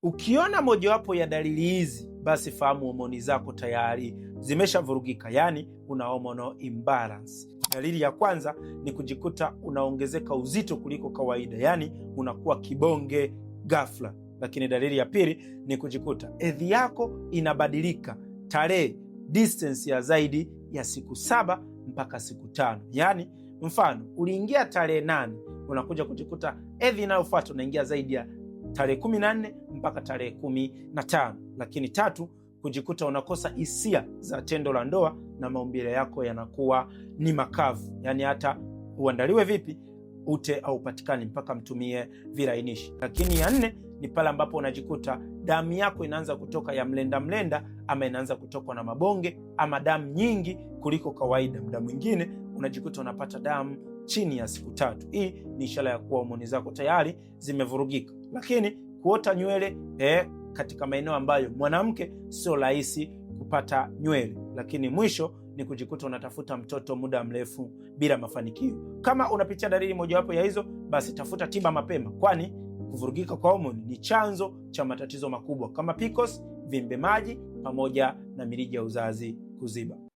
Ukiona mojawapo ya dalili hizi, basi fahamu homoni zako tayari zimeshavurugika, yani una hormonal imbalance. Dalili ya kwanza ni kujikuta unaongezeka uzito kuliko kawaida, yani unakuwa kibonge ghafla. Lakini dalili ya pili ni kujikuta hedhi yako inabadilika tarehe, distance ya zaidi ya siku 7 mpaka siku 5. Yani mfano uliingia tarehe 8, unakuja kujikuta hedhi inayofuata unaingia zaidi ya tarehe 14 mpaka tarehe 15. Lakini 3, kujikuta unakosa hisia za tendo la ndoa na maumbile yako yanakuwa ni makavu, yani hata uandaliwe vipi ute au patikani mpaka mtumie virainishi. Lakini ya 4 ni pale ambapo unajikuta damu yako inaanza kutoka ya mlenda ama inaanza kutokwa na mabonge ama damu nyingi kuliko kawaida. Muda mwingine unajikuta unapata damu chini ya siku 3. Hii ni ishara ya kuwa homoni zako tayari zimevurugika. Lakini kuota nywele katika maeneo ambayo mwanamke sio rahisi kupata nywele. Lakini mwisho ni kujikuta unatafuta mtoto muda mrefu bila mafanikio. Kama unapitia dalili mojawapo ya hizo, basi tafuta tiba mapema, kwani kuvurugika kwa homoni ni chanzo cha matatizo makubwa kama PCOS, vimbe maji pamoja na mirija ya uzazi kuziba.